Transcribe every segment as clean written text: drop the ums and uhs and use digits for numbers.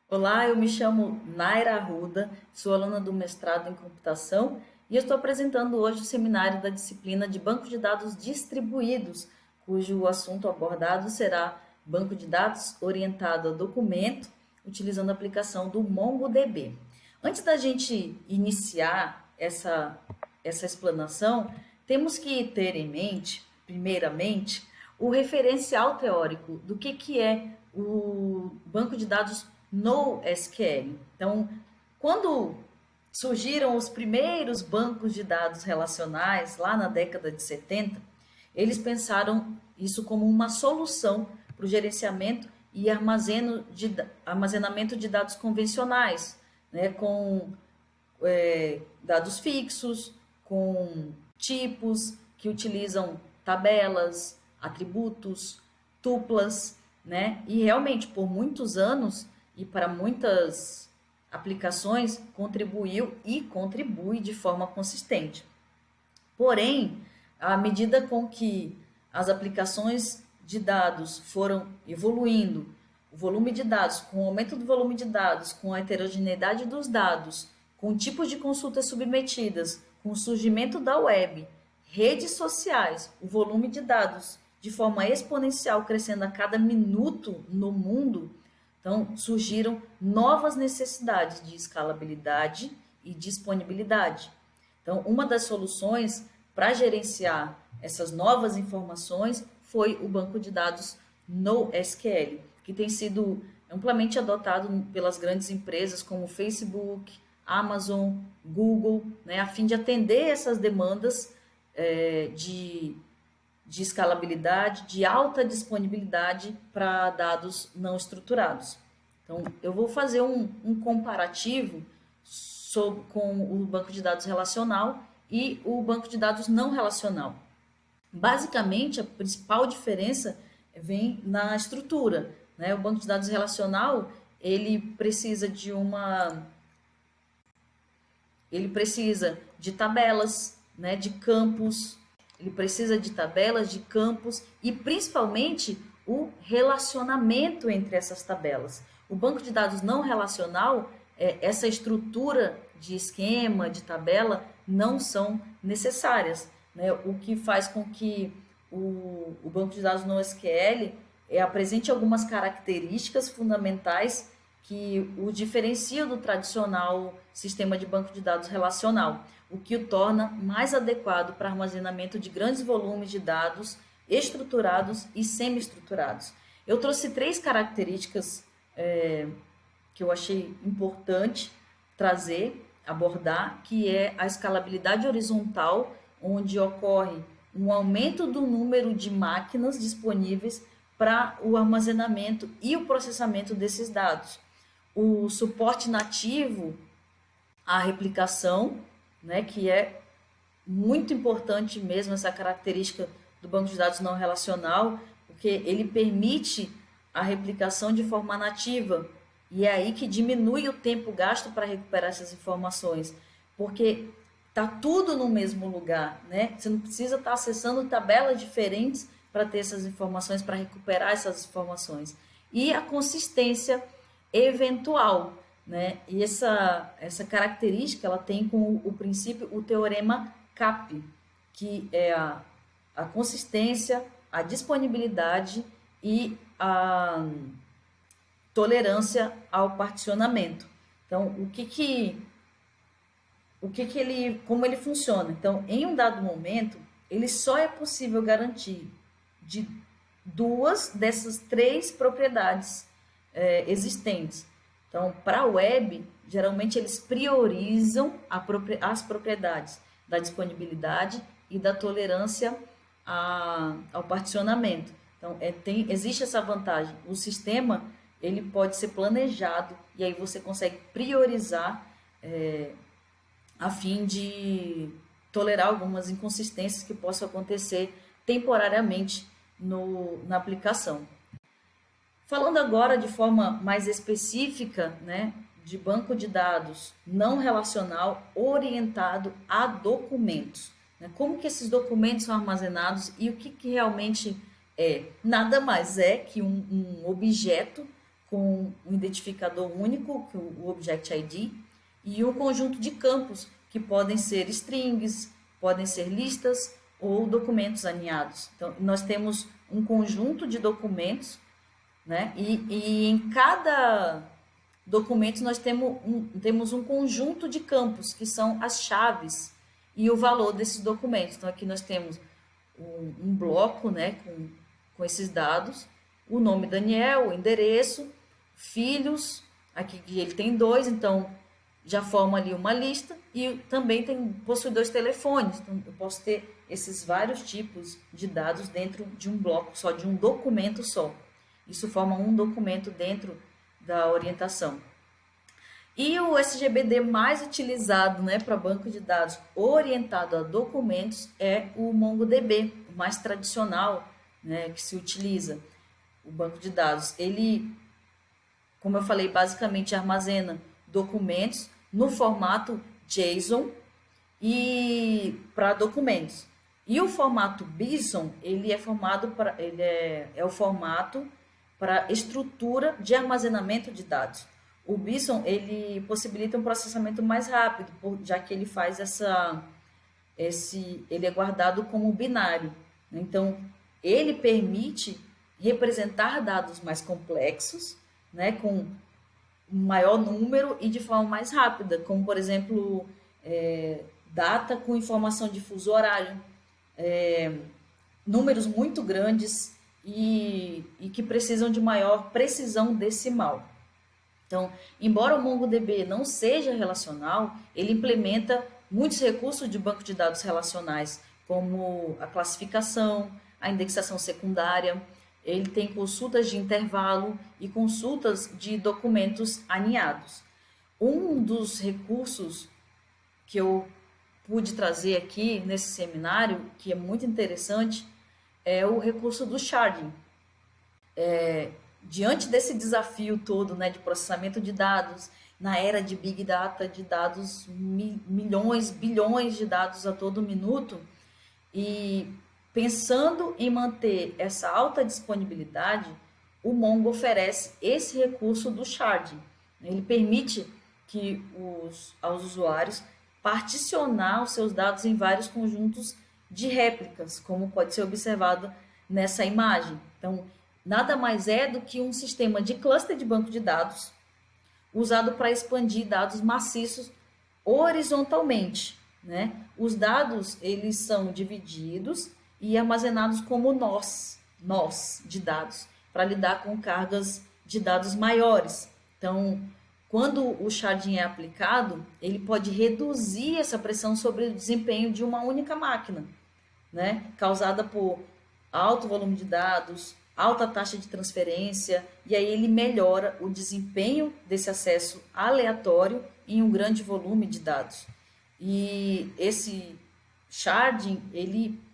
Olá, eu me chamo Naira Arruda, sou aluna do mestrado em computação e eu estou apresentando hoje o seminário da disciplina de Banco de Dados Distribuídos, cujo assunto abordado será banco de dados orientado a documento, utilizando a aplicação do MongoDB. Antes da gente iniciar essa explanação, temos que ter em mente, primeiramente, o referencial teórico do que é o banco de dados NoSQL. Então, quando surgiram os primeiros bancos de dados relacionais, lá na década de 70, eles pensaram isso como uma solução para o gerenciamento e armazenamento de dados convencionais, né, com dados fixos, com tipos que utilizam tabelas, atributos, tuplas, né? E realmente, por muitos anos e para muitas aplicações, contribuiu e contribui de forma consistente. Porém, à medida com que as aplicações de dados foram evoluindo, o volume de dados, com o aumento do volume de dados, com a heterogeneidade dos dados, com tipos de consultas submetidas, com o surgimento da web, redes sociais, o volume de dados de forma exponencial crescendo a cada minuto no mundo, então surgiram novas necessidades de escalabilidade e disponibilidade. Então, uma das soluções para gerenciar essas novas informações foi o banco de dados NoSQL, que tem sido amplamente adotado pelas grandes empresas como Facebook, Amazon, Google, né, a fim de atender essas demandas de escalabilidade, de alta disponibilidade para dados não estruturados. Então, eu vou fazer um comparativo com o banco de dados relacional e o banco de dados não relacional. Basicamente, a principal diferença vem na estrutura, né? O banco de dados relacional, ele precisa de tabelas, né, de campos, ele precisa de tabelas, de campos e principalmente o relacionamento entre essas tabelas. O banco de dados não relacional, essa estrutura de esquema, de tabela, não são necessárias, né? O que faz com que o banco de dados NoSQL apresente algumas características fundamentais que o diferenciam do tradicional sistema de banco de dados relacional, o que o torna mais adequado para armazenamento de grandes volumes de dados estruturados e semi-estruturados. Eu trouxe três características que eu achei importante trazer, abordar, que é a escalabilidade horizontal, onde ocorre um aumento do número de máquinas disponíveis para o armazenamento e o processamento desses dados. O suporte nativo à replicação, né, que é muito importante mesmo essa característica do banco de dados não relacional, porque ele permite a replicação de forma nativa, e é aí que diminui o tempo gasto para recuperar essas informações, porque tá tudo no mesmo lugar, né? Você não precisa estar acessando tabelas diferentes para ter essas informações, para recuperar essas informações. E a consistência eventual, né? E essa característica ela tem com o princípio, o teorema CAP, que é a consistência, a disponibilidade e a tolerância ao particionamento. Então, como ele funciona? Então, em um dado momento, ele só é possível garantir de duas dessas três propriedades existentes. Então, para a web, geralmente eles priorizam as propriedades da disponibilidade e da tolerância ao particionamento. Então, existe essa vantagem. O sistema ele pode ser planejado e aí você consegue priorizar a fim de tolerar algumas inconsistências que possam acontecer temporariamente na aplicação. Falando agora de forma mais específica, né, de banco de dados não relacional orientado a documentos. Né? Como que esses documentos são armazenados e o que realmente é? Nada mais é que um objeto com com um identificador único, que é o Object ID, e um conjunto de campos, que podem ser strings, podem ser listas ou documentos aninhados. Então, nós temos um conjunto de documentos, né? E em cada documento nós temos um conjunto de campos, que são as chaves e o valor desses documentos. Então, aqui nós temos um bloco, né, com esses dados, o nome Daniel, o endereço, filhos, aqui ele tem 2, então já forma ali uma lista, e também possui 2 telefones, então eu posso ter esses vários tipos de dados dentro de um bloco só, de um documento só. Isso forma um documento dentro da orientação. E o SGBD mais utilizado, né, para banco de dados orientado a documentos é o MongoDB, o mais tradicional, né, que se utiliza. O banco de dados, ele, como eu falei, basicamente armazena documentos no formato JSON e para documentos. E o formato BSON, ele é o formato para estrutura de armazenamento de dados. O BSON, ele possibilita um processamento mais rápido, já que ele faz ele é guardado como binário. Então, ele permite representar dados mais complexos, né, com um maior número e de forma mais rápida, como, por exemplo, data com informação de fuso horário, números muito grandes e que precisam de maior precisão decimal. Então, embora o MongoDB não seja relacional, ele implementa muitos recursos de banco de dados relacionais, como a classificação, a indexação secundária. Ele tem consultas de intervalo e consultas de documentos aninhados. Um dos recursos que eu pude trazer aqui nesse seminário, que é muito interessante, é o recurso do sharding. Diante desse desafio todo, né, de processamento de dados, na era de Big Data, de dados, milhões, bilhões de dados a todo minuto, e pensando em manter essa alta disponibilidade, o Mongo oferece esse recurso do sharding. Ele permite que aos usuários particionar os seus dados em vários conjuntos de réplicas, como pode ser observado nessa imagem. Então, nada mais é do que um sistema de cluster de banco de dados usado para expandir dados maciços horizontalmente, né? Os dados, eles são divididos e armazenados como nós de dados, para lidar com cargas de dados maiores. Então, quando o sharding é aplicado, ele pode reduzir essa pressão sobre o desempenho de uma única máquina, né? Causada por alto volume de dados, alta taxa de transferência, e aí ele melhora o desempenho desse acesso aleatório em um grande volume de dados. E esse sharding, ele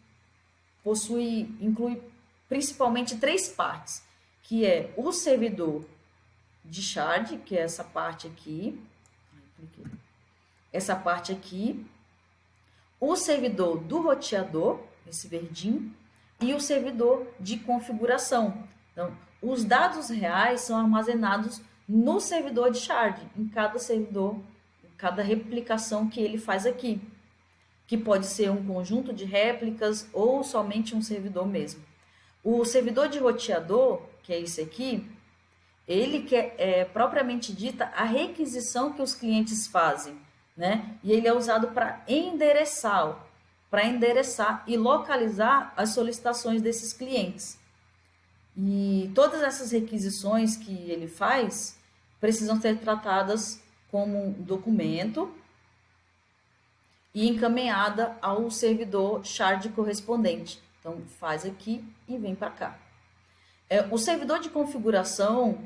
inclui principalmente 3 partes, que é o servidor de shard, que é essa parte aqui, o servidor do roteador, esse verdinho, e o servidor de configuração. Então, os dados reais são armazenados no servidor de shard, em cada servidor, em cada replicação que ele faz aqui, que pode ser um conjunto de réplicas ou somente um servidor mesmo. O servidor de roteador, que é esse aqui, ele é propriamente dita a requisição que os clientes fazem, né? E ele é usado para endereçar e localizar as solicitações desses clientes. E todas essas requisições que ele faz precisam ser tratadas como um documento e encaminhada ao servidor shard correspondente. Então, faz aqui e vem para cá. O servidor de configuração,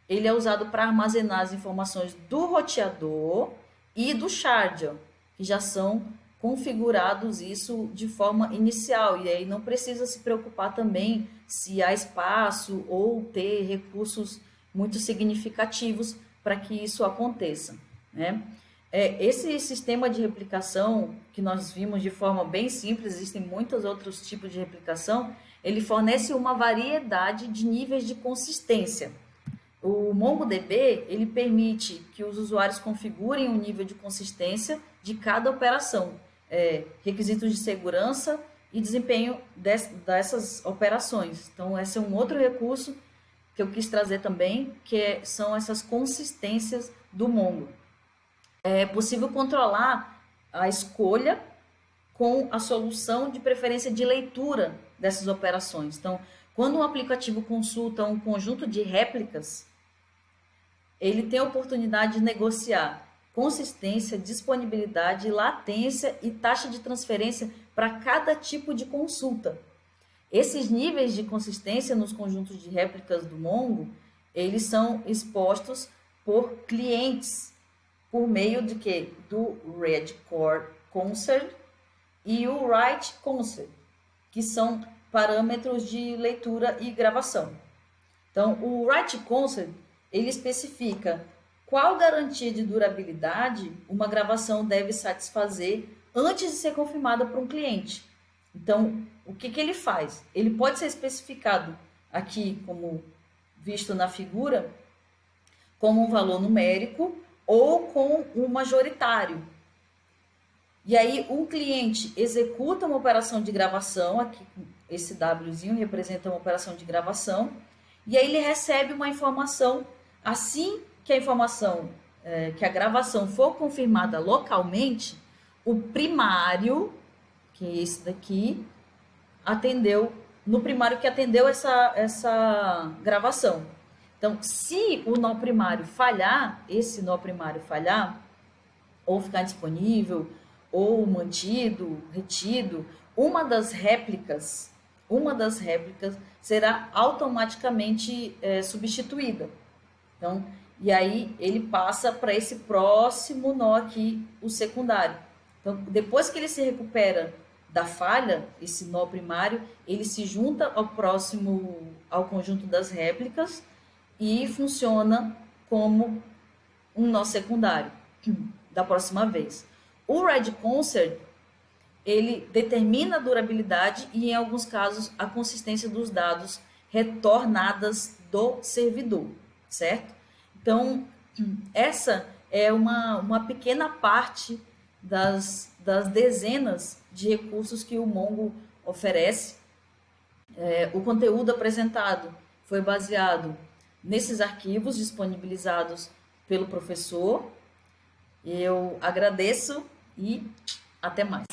ele é usado para armazenar as informações do roteador e do shard, que já são configurados isso de forma inicial, e aí não precisa se preocupar também se há espaço ou ter recursos muito significativos para que isso aconteça, né? Esse sistema de replicação que nós vimos de forma bem simples, existem muitos outros tipos de replicação, ele fornece uma variedade de níveis de consistência. o MongoDB, ele permite que os usuários configurem o nível de consistência de cada operação, requisitos de segurança e desempenho dessas operações. Então, esse é um outro recurso que eu quis trazer também, são essas consistências do Mongo. É possível controlar a escolha com a solução de preferência de leitura dessas operações. Então, quando um aplicativo consulta um conjunto de réplicas, ele tem a oportunidade de negociar consistência, disponibilidade, latência e taxa de transferência para cada tipo de consulta. Esses níveis de consistência nos conjuntos de réplicas do Mongo, eles são expostos por clientes, por meio de quê? Do Read Core Concert e o Write Concert, que são parâmetros de leitura e gravação. Então, o Write Concert, ele especifica qual garantia de durabilidade uma gravação deve satisfazer antes de ser confirmada por um cliente. Então, o que ele faz? Ele pode ser especificado aqui, como visto na figura, como um valor numérico ou com um majoritário. E aí, um cliente executa uma operação de gravação, aqui esse Wzinho representa uma operação de gravação, e aí ele recebe uma informação, assim que a informação, que a gravação for confirmada localmente, o primário, que é esse daqui, atendeu, no primário que atendeu essa gravação. Então, se o nó primário falhar, esse nó primário falhar, ou ficar disponível, ou mantido, retido, uma das réplicas será automaticamente substituída. Então, e aí ele passa para esse próximo nó aqui, o secundário. Então, depois que ele se recupera da falha, esse nó primário, ele se junta ao conjunto das réplicas e funciona como um nó secundário da próxima vez. O Read Concert, ele determina a durabilidade e, em alguns casos, a consistência dos dados retornadas do servidor, certo? Então, essa é uma pequena parte das dezenas de recursos que o Mongo oferece. O conteúdo apresentado foi baseado nesses arquivos disponibilizados pelo professor. Eu agradeço e até mais.